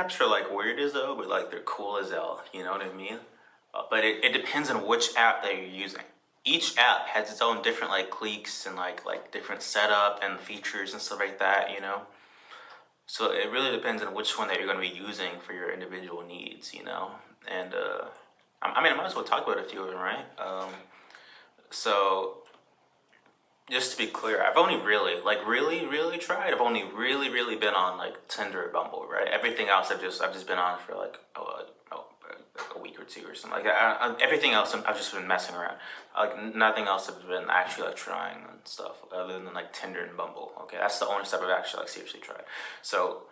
apps are like weird as though, but like they're cool as hell. You know what I mean? But it depends on which app that you're using. Each app has its own different like cliques and like different setup and features and stuff like that. You know. So it really depends on which one that you're going to be using for your individual needs. You know. And I mean, I might as well talk about a few of them, right? So just to be clear, I've only really, like, really tried. I've only really been on like Tinder or Bumble, right? Everything else I've just been on for like a week or two or something like that. Everything else I've just been messing around. Like nothing else I've been actually like trying and stuff other than like Tinder and Bumble. Okay, that's the only stuff I've actually like seriously tried. So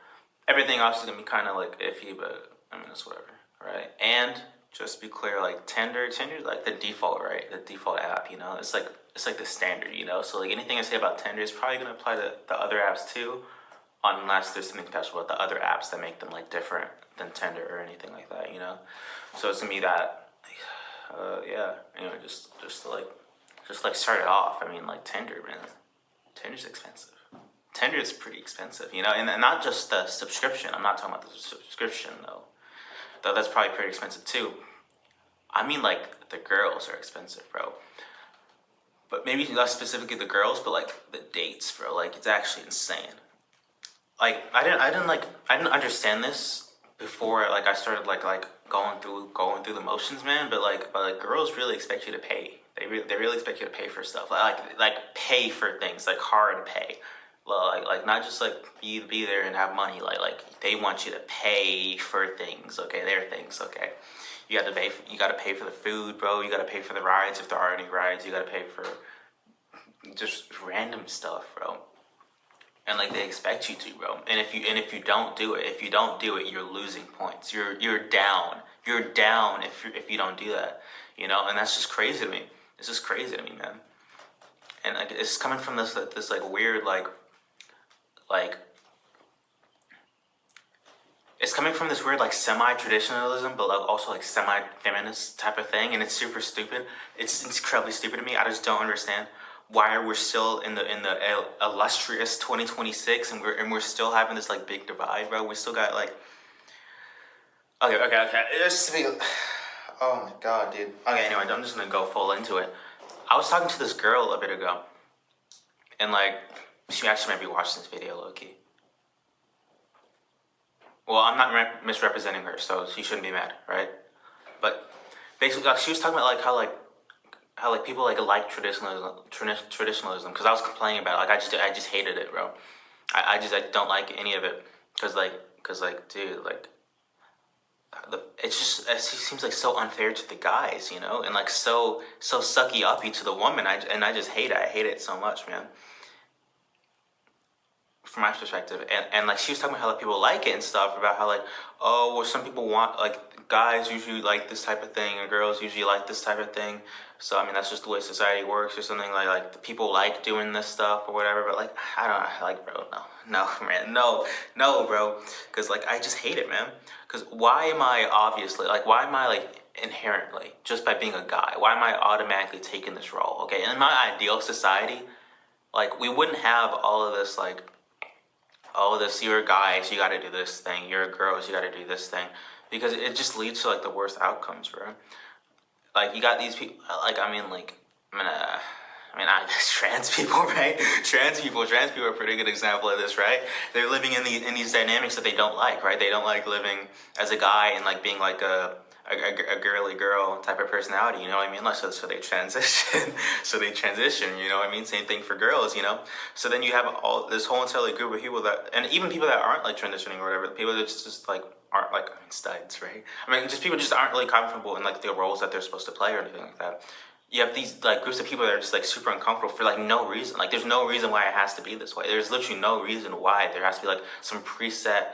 everything else is gonna be kind of like iffy, but I mean it's whatever, right? And just to be clear, like Tinder's like the default, right? The default app, you know. It's like the standard, you know. So like anything I say about Tinder is probably gonna apply to the other apps too, unless there's something special about the other apps that make them like different than Tinder or anything like that, you know. So it's gonna be that, yeah. Anyway, just to like start it off. I mean, like Tinder, man. Tinder's expensive. Tinder is pretty expensive, you know, and not just the subscription. I'm not talking about the subscription though. Though that's probably pretty expensive too. I mean, like the girls are expensive, bro. But maybe not specifically the girls, but like the dates, bro. Like it's actually insane. Like I didn't understand this before. Like I started like going through the motions, man. But girls really expect you to pay. They really expect you to pay for stuff. Like pay for things, like hard pay. Like not just like be there and have money. Like they want you to pay for things. Okay, their things. Okay. You got to pay. You got to pay for the food, bro. You got to pay for the rides if there are any rides. You got to pay for just random stuff, bro. And like they expect you to, bro. And if you don't do it, you're losing points. You're down. You're down if you don't do that, you know. And that's just crazy to me. It's just crazy to me, man. And like it's coming from this like weird like it's coming from this weird like semi-traditionalism, but like also like semi-feminist type of thing, and it's super stupid. It's incredibly stupid to me. I just don't understand why we're still in the illustrious 2026, and we're still having this like big divide, bro. We still got like okay. It's oh my god, dude. Okay, anyway, I'm just gonna go full into it. I was talking to this girl a bit ago, and like she actually might be watching this video, low key. Well, I'm not misrepresenting her, so she shouldn't be mad, right? But basically, like, she was talking about like how like people like traditionalism because I was complaining about it. Like I just hated it, bro. I don't like any of it because dude, like it just seems like so unfair to the guys, you know, and like so sucky uppy to the woman. I just hate it. I hate it so much, man. From my perspective, and like she was talking about how like people like it and stuff, about how like, oh well, some people want, like, guys usually like this type of thing and girls usually like this type of thing, so I mean that's just the way society works or something, like the people like doing this stuff or whatever. But like I don't like, bro, no man, no bro, because like I just hate it, man. Because why am I like inherently, just by being a guy, why am I automatically taking this role? Okay, in my ideal society, like we wouldn't have all of this like, oh, you're guys, you gotta do this thing. You're girls, you gotta do this thing. Because it just leads to, like, the worst outcomes, bro. Like, you got these people, like, I guess trans people, right? Trans people are a pretty good example of this, right? They're living in these dynamics that they don't like, right? They don't like living as a guy and, like, being, like, a girly girl type of personality, you know what I mean? Like, so they transition, you know what I mean? Same thing for girls, you know? So then you have all this whole entirely group of people that, and even people that aren't like transitioning or whatever, people that just like aren't like, studs, right? I mean, just people just aren't really comfortable in like the roles that they're supposed to play or anything like that. You have these like groups of people that are just like super uncomfortable for like no reason. Like there's no reason why it has to be this way. There's literally no reason why there has to be like some preset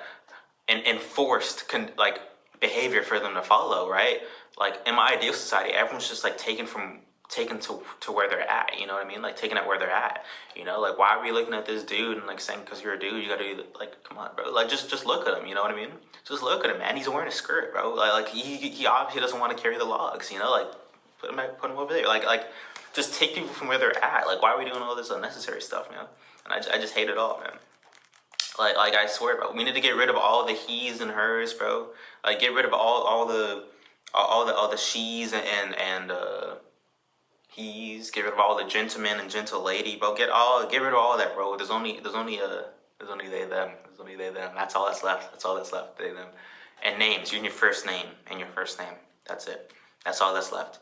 and enforced like behavior for them to follow, right? Like in my ideal society, everyone's just like taken to where they're at, you know what I mean? Like taken at where they're at, you know? Like why are we looking at this dude and like saying because you're a dude you gotta do like, come on, bro? Like just look at him, you know what I mean? Just look at him, man. He's wearing a skirt, bro. Like he obviously doesn't want to carry the logs, you know? Like put him over there. Like just take people from where they're at. Like why are we doing all this unnecessary stuff, man? And I just hate it all, man. Like I swear, bro, we need to get rid of all the he's and hers, bro. Like get rid of all the she's and he's. Get rid of all the gentleman and gentle lady, bro. Get rid of all that, bro. There's only they them. There's only they them. That's all that's left. That's all that's left. They them. And names. You and your first name and your first name. That's it. That's all that's left.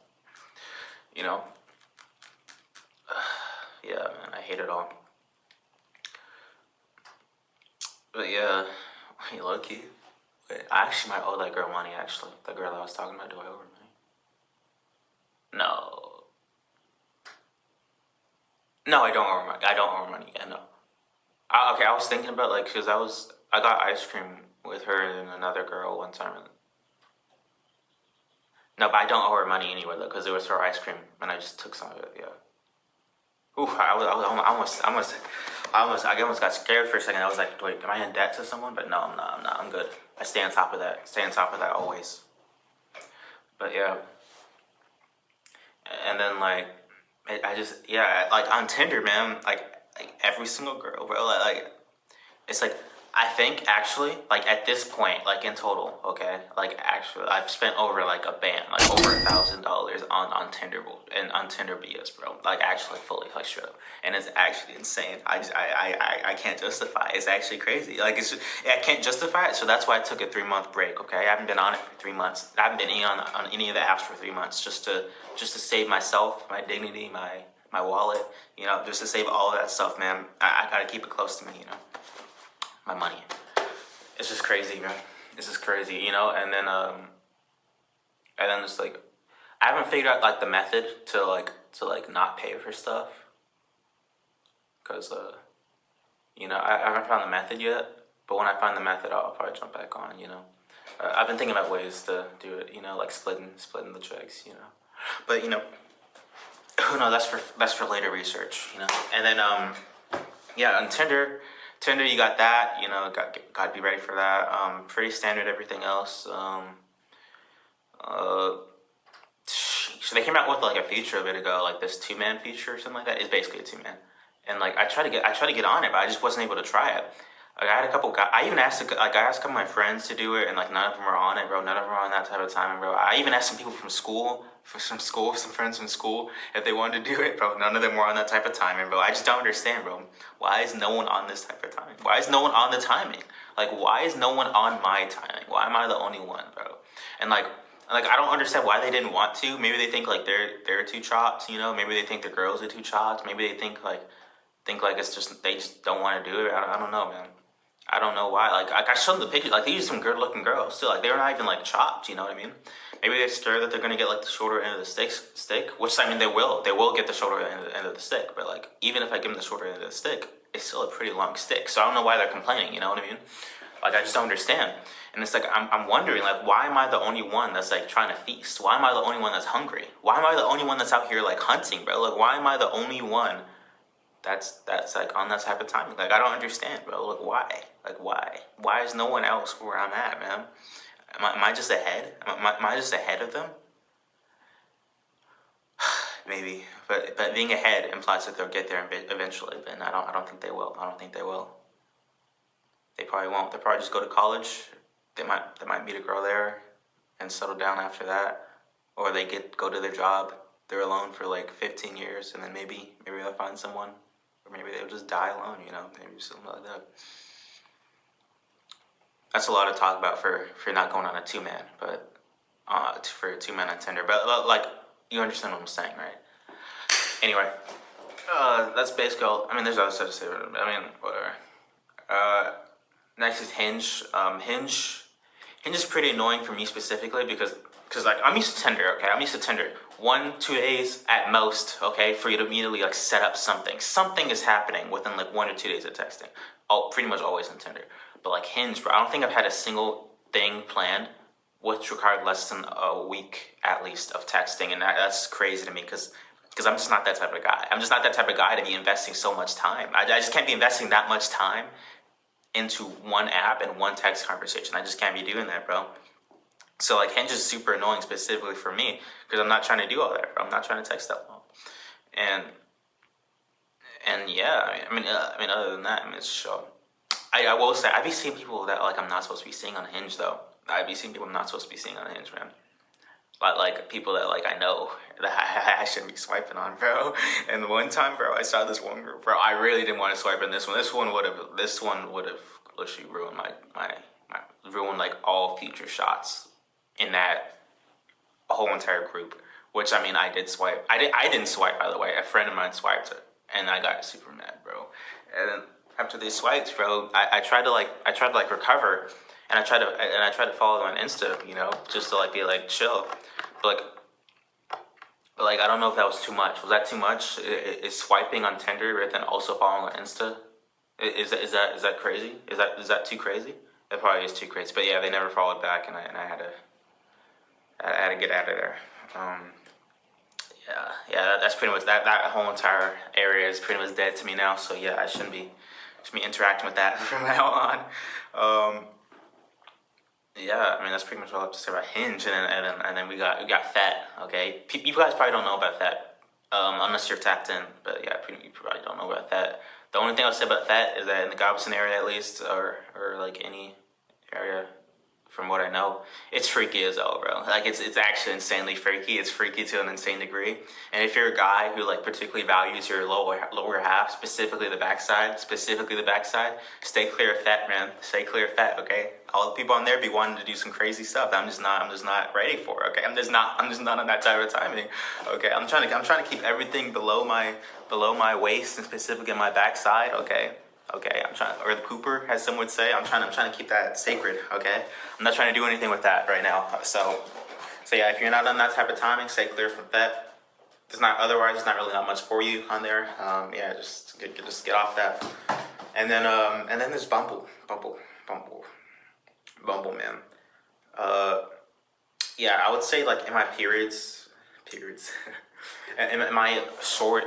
You know. Yeah, man. I hate it all. But yeah, hey, low key. Wait, I actually might owe that girl money. Actually, the girl I was talking about. Do I owe her money? No. No, I don't owe her money. I don't owe her money. Yeah, no. Okay, I was thinking about like, cause I got ice cream with her and another girl one time. No, but I don't owe her money anyway though, cause it was her ice cream, and I just took some of it. Yeah. Oof, I almost got scared for a second. I was like, wait, am I in debt to someone? But no, I'm not. I'm not. I'm good. I stay on top of that. Stay on top of that always. But yeah, and then like, I just yeah, like on Tinder, man, like every single girl, bro, like it's like I think actually like at this point like in total, okay, like actually I've spent over like a band like over $1,000 on Tinder and on Tinder BS, bro. Like actually fully like straight up, and it's actually insane. I can't justify it. It's actually crazy. Like I can't justify it. So that's why I took a 3-month break. Okay, I haven't been on it for 3 months. I haven't been on any of the apps for 3 months just to save myself, my dignity, my wallet. You know, just to save all of that stuff, man. I gotta keep it close to me. You know. My money. It's just crazy, man. It's just crazy, you know. And then it's like, I haven't figured out like the method to not pay for stuff, cause you know I haven't found the method yet. But when I find the method, I'll probably jump back on, you know. I've been thinking about ways to do it, you know, like splitting the checks, you know. But you know, who knows? That's for later research, you know. And then yeah, on Tinder, you got that, you know, got to be ready for that. Pretty standard, everything else. So they came out with like a feature a bit ago, like this 2-man feature or something like that. It's basically a 2-man, and like I tried to get on it, but I just wasn't able to try it. Like I had a couple guys. I even asked I asked a couple of my friends to do it, and like none of them were on it, bro. None of them were on that type of timing, bro. I even asked some people from school, some friends from school, if they wanted to do it, bro. None of them were on that type of timing, bro. I just don't understand, bro. Why is no one on this type of timing? Why is no one on the timing? Like, why is no one on my timing? Why am I the only one, bro? And like I don't understand why they didn't want to. Maybe they think like they're too chopped, you know. Maybe they think the girls are too chopped. Maybe they think like it's just they just don't want to do it. I don't know, man. I don't know why. Like I showed them the pictures. Like these are some good looking girls. Still, like they were not even like chopped. You know what I mean? Maybe they're scared that they're gonna get like the shorter end of the stick. Which I mean they will. They will get the shorter end of the stick. But like even if I give them the shorter end of the stick, it's still a pretty long stick. So I don't know why they're complaining. You know what I mean? Like I just don't understand. And it's like I'm wondering like why am I the only one that's like trying to feast? Why am I the only one that's hungry? Why am I the only one that's out here like hunting, bro? Like why am I the only one that's like on that type of timing? Like I don't understand, bro. Like why? Like why? Why is no one else where I'm at, man? Am I just ahead? Am I just ahead of them? Maybe, but being ahead implies that they'll get there eventually. But I don't think they will. I don't think they will. They probably won't. They'll probably just go to college. They might meet a girl there, and settle down after that, or they go to their job. They're alone for like 15 years, and then maybe they'll find someone, or maybe they'll just die alone. You know, maybe something like that. That's a lot to talk about for not going on a 2-man, but for a 2-man on Tinder. But like you understand what I'm saying, right? Anyway, that's basically all. I mean, there's other stuff to say, but I mean, whatever. Next is Hinge. Hinge is pretty annoying for me specifically because like I'm used to Tinder. Okay, I'm used to Tinder. 1-2 days at most. Okay, for you to immediately like set up something. Something is happening within like 1 or 2 days of texting. Pretty much always on Tinder. But like Hinge, bro, I don't think I've had a single thing planned which required less than a week at least of texting, and that's crazy to me because I'm just not that type of guy. I'm just not that type of guy to be investing so much time. I just can't be investing that much time into one app and one text conversation. I just can't be doing that, bro. So like Hinge is super annoying specifically for me because I'm not trying to do all that, bro. I'm not trying to text that long. And yeah, I mean, other than that, I mean, it's I will say I be seeing people that like I'm not supposed to be seeing on Hinge though. I be seeing people I'm not supposed to be seeing on Hinge, man. Like people that like I know that I shouldn't be swiping on, bro. And one time, bro, I saw this one girl, bro. I really didn't want to swipe on this one. This one would have literally ruined my ruined like all future shots in that whole entire group. Which I mean, I did swipe. I didn't swipe, by the way. A friend of mine swiped it, and I got super mad, bro. And then after they swiped, bro, I tried to like recover, and I tried to follow them on Insta, you know, just to like be like chill, but like I don't know if that was too much. Was that too much? Is swiping on Tinder and then also following on Insta? Is that crazy? Is that too crazy? It probably is too crazy. But yeah, they never followed back, and I had to get out of there. That's pretty much that whole entire area is pretty much dead to me now. So yeah, I shouldn't be interacting with that from now on. Yeah, I mean that's pretty much all I have to say about Hinge, and then we got Fat. Okay, you guys probably don't know about Fat, unless you're tapped in. But yeah, you probably don't know about Fat. The only thing I'll say about Fat is that in the Galveston area, at least, or like any area, from what I know, it's freaky as hell, bro. Like it's actually insanely freaky. It's freaky to an insane degree. And if you're a guy who like particularly values your lower half, specifically the backside, stay clear of Fat, man. Stay clear of Fat, okay? All the people on there be wanting to do some crazy stuff. I'm just not ready for. Okay, I'm just not on that type of timing. Okay, I'm trying to keep everything below my waist and specifically my backside. Okay, I'm trying, or the pooper, as some would say. I'm trying to keep that sacred. Okay, I'm not trying to do anything with that right now. So yeah, if you're not on that type of timing, stay clear from that. Otherwise, it's not really not much for you on there. Yeah, just get off that. And then there's Bumble, man. Yeah, I would say like in my periods, in my short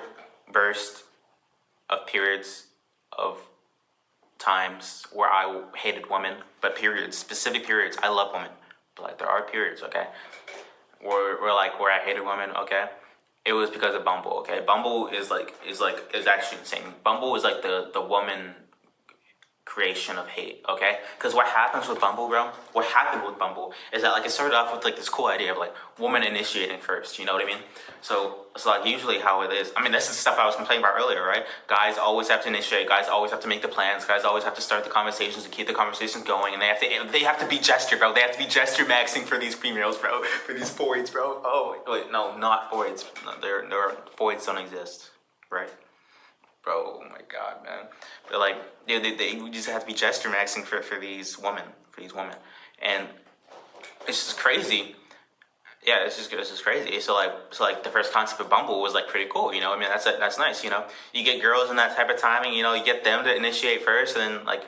burst of periods of times where I hated women, but specific periods, I love women, but like there are periods, okay, where I hated women, okay, it was because of Bumble, okay. Bumble is actually insane. Bumble is like the woman creation of hate, okay? Because what happened with Bumble is that like it started off with like this cool idea of like woman initiating first, you know what I mean? So like usually how it is, I mean this is stuff I was complaining about earlier, right? Guys always have to initiate, guys always have to make the plans, guys always have to start the conversations and keep the conversations going, and they have to be gesture, bro. They have to be gesture maxing for these females, bro, for these foids, bro. Oh wait, no, not foids. No, foids don't exist, right? Bro, oh my god, man. But like, they just have to be gesture maxing for these women, and it's just crazy. Yeah, it's just crazy. So like the first concept of Bumble was like pretty cool, you know. I mean that's nice, you know. You get girls in that type of timing, you know. You get them to initiate first, and then like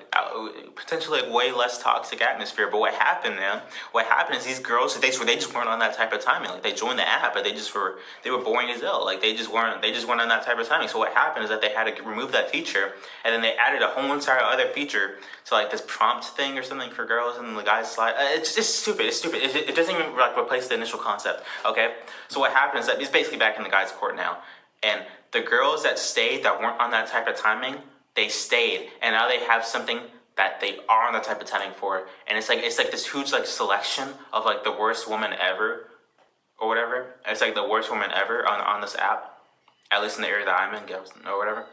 potentially like way less toxic atmosphere. But what happened, man? What happened is these girls they just weren't on that type of timing. Like they joined the app, but they were boring as hell. Like they just weren't on that type of timing. So what happened is that they had to remove that feature, and then they added a whole entire other feature to like this prompt thing or something for girls, and the guys slide. It's stupid. It's stupid. It doesn't even like replace the initial concept. Okay, so what happens is that it's basically back in the guy's court now, and the girls that stayed that weren't on that type of timing, they stayed, and now they have something that they are on that type of timing for, and it's like this huge like selection of like the worst woman ever or whatever. It's like the worst woman ever on this app, at least in the area that I'm in, or whatever,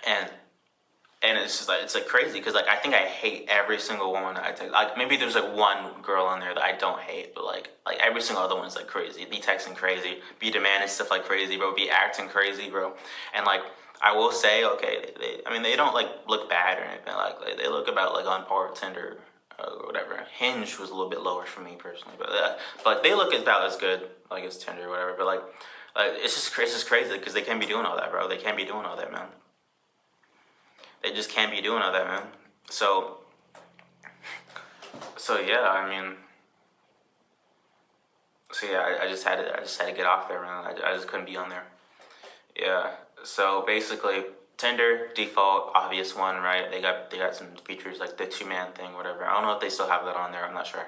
and it's just like, it's like crazy because like I think I hate every single woman that I take. Like maybe there's like one girl on there that I don't hate, but like every single other one's like crazy. Be texting crazy, be demanding stuff like crazy, bro. Be acting crazy, bro. And like I will say, okay, they don't like look bad or anything. Like they look about like on par with Tinder or whatever. Hinge was a little bit lower for me personally, but like they look about as good like as Tinder or whatever. But like it's just crazy because they can't be doing all that, bro. They can't be doing all that, man. They just can't be doing all that, man. So yeah, I mean, I just had to get off there, man. I just couldn't be on there. Yeah. So basically, Tinder default obvious one, right? They got some features like the 2-man thing, whatever. I don't know if they still have that on there. I'm not sure.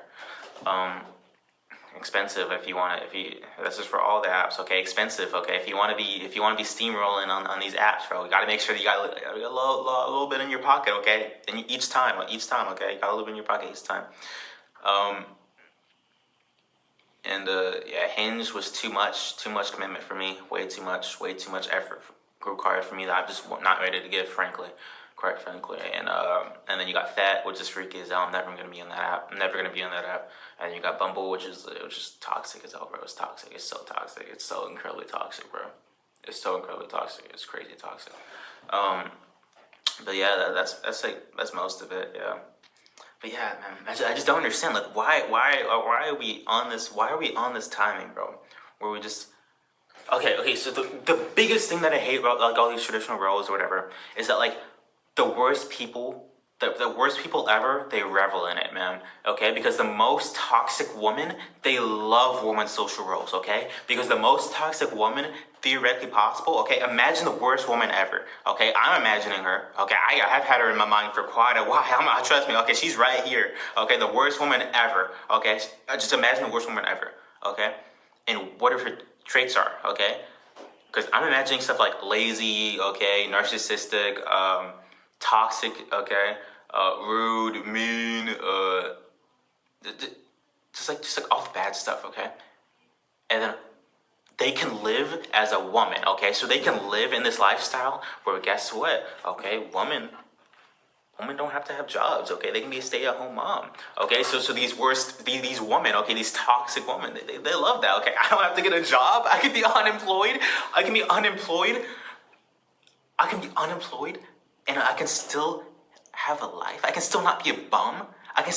expensive if you want to. If you This is for all the apps, okay? Expensive, okay? If you want to be steamrolling on these apps, bro, you got to make sure that you got a little bit in your pocket, okay? And each time, okay, you got a little bit in your pocket each time. Um, and yeah, Hinge was too much commitment for me. Way too much effort required for me that I'm just not ready to give, frankly. Quite frankly, and then you got Fat, which is freaky as hell. I'm never gonna be on that app. And you got Bumble, which is toxic as hell, bro. It's toxic. It's so toxic. It's so incredibly toxic, bro. It's so incredibly toxic. It's crazy toxic. But yeah, that's most of it. Yeah. But yeah, man, I just don't understand. Like, why are we on this? Why are we on this timing, bro? Where we just okay. So the biggest thing that I hate about like all these traditional roles or whatever is that like the worst people, the worst people ever, they revel in it, man. Okay, because the most toxic woman, they love women's social roles. Okay, because the most toxic woman theoretically possible. Okay, imagine the worst woman ever. Okay, I'm imagining her. Okay, I have had her in my mind for quite a while. Trust me. Okay, she's right here. Okay, the worst woman ever. Okay, just imagine the worst woman ever. Okay, and what her traits are. Okay, because I'm imagining stuff like lazy. Okay, narcissistic. Toxic, okay, rude, mean, just like all the bad stuff, okay, and then they can live as a woman, okay, so they can live in this lifestyle where guess what, okay, women don't have to have jobs, okay, they can be a stay-at-home mom, okay, so these women, okay, these toxic women, they love that, okay, I don't have to get a job, I can be unemployed, and I can still have a life. I can still not be a bum. I can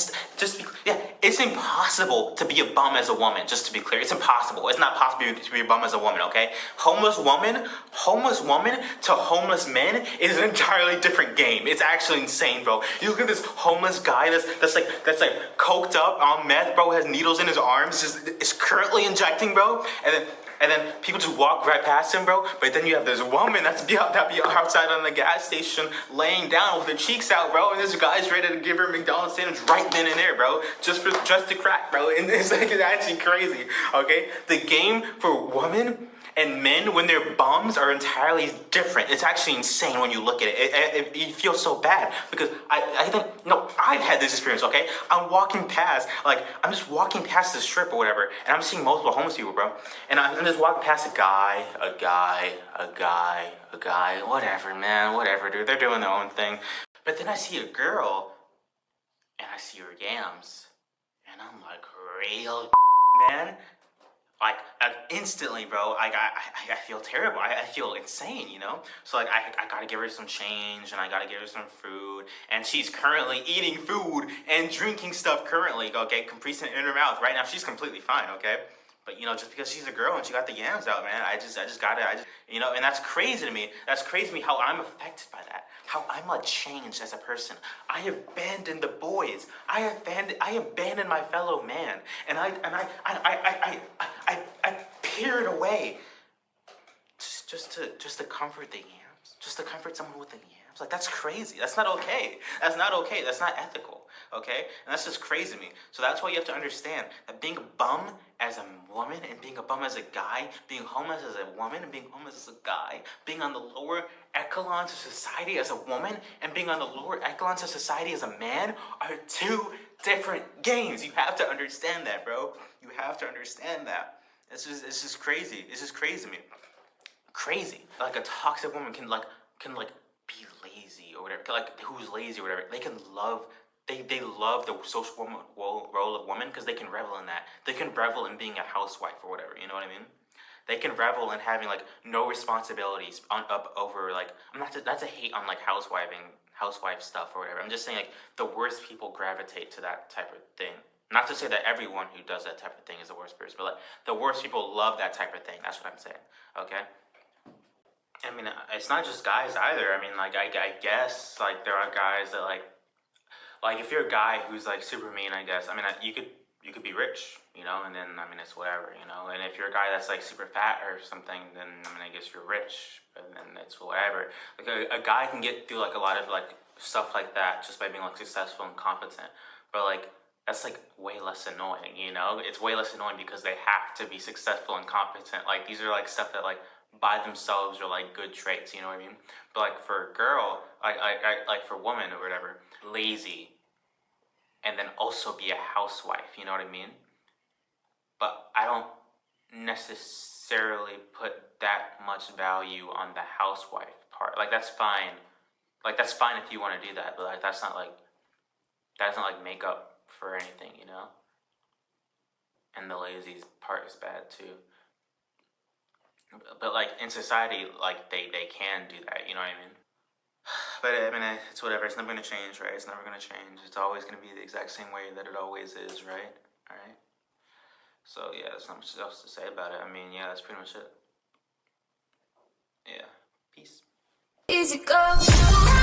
it's impossible to be a bum as a woman, just to be clear. It's impossible. It's not possible to be a bum as a woman, okay? Homeless woman to homeless men is an entirely different game. It's actually insane, bro. You look at this homeless guy that's like coked up on meth, bro, has needles in his arms, is currently injecting, bro, and then people just walk right past him, bro. But then you have this woman that be outside on the gas station laying down with her cheeks out, bro. And this guy's ready to give her a McDonald's sandwich right then and there, bro. Just to crack, bro. And it's actually crazy, okay? The game for women and men when they're bums are entirely different. It's actually insane when you look at it. You feel so bad because I think, no, I've had this experience, okay? I'm just walking past the strip or whatever, and I'm seeing multiple homeless people, bro. And I'm just walking past a guy, whatever, man, whatever, dude. They're doing their own thing. But then I see a girl, and I see her yams, and I'm like, real man. Like instantly, bro. I feel terrible. I feel insane, you know. So like I gotta give her some change and I gotta give her some food. And she's currently eating food and drinking stuff currently. Okay, Capri Sun in her mouth right now. She's completely fine. Okay. But, you know, just because she's a girl and she got the yams out, man, you know, and that's crazy to me. That's crazy to me how I'm affected by that. How I'm like changed as a person. I abandoned the boys. I abandoned my fellow man. And I peered away just to comfort the yams. Just to comfort someone with the yams. Like, that's crazy. That's not okay. That's not okay. That's not ethical. Okay? And that's just crazy to me. So that's why you have to understand that being a bum as a woman and being a bum as a guy, being homeless as a woman and being homeless as a guy, being on the lower echelons of society as a woman and being on the lower echelons of society as a man are two different games. You have to understand that, bro. You have to understand that. It's just crazy. It's just crazy to me. Crazy. Like a toxic woman can be lazy or whatever. Like who's lazy or whatever. They can love. They love the social role of woman because they can revel in that. They can revel in being a housewife or whatever. You know what I mean? They can revel in having like no responsibilities over like. I'm not to hate on like housewife stuff or whatever. I'm just saying like the worst people gravitate to that type of thing. Not to say that everyone who does that type of thing is the worst person, but like the worst people love that type of thing. That's what I'm saying. Okay. I mean, it's not just guys either. I mean, like I guess like there are guys that like if you're a guy who's like super mean, I guess. I mean, you could be rich, you know, and then I mean it's whatever, you know. And if you're a guy that's like super fat or something, then I mean I guess you're rich, and then it's whatever. Like a guy can get through like a lot of like stuff like that just by being like successful and competent. But like that's like way less annoying, you know? It's way less annoying because they have to be successful and competent. Like these are like stuff that like by themselves are like good traits, you know what I mean? But like for a girl, like for a woman or whatever, lazy and then also be a housewife, you know what I mean? But I don't necessarily put that much value on the housewife part. Like that's fine. Like that's fine if you want to do that, but like that's not like that doesn't like make up for anything, you know? And the lazy part is bad too. But like in society, like they can do that, you know what I mean? But I mean, it's whatever. It's never gonna change, right? It's never gonna change. It's always gonna be the exact same way that it always is, right? All right. So yeah, there's not much else to say about it. I mean, yeah, that's pretty much it. Yeah. Peace. Easy go.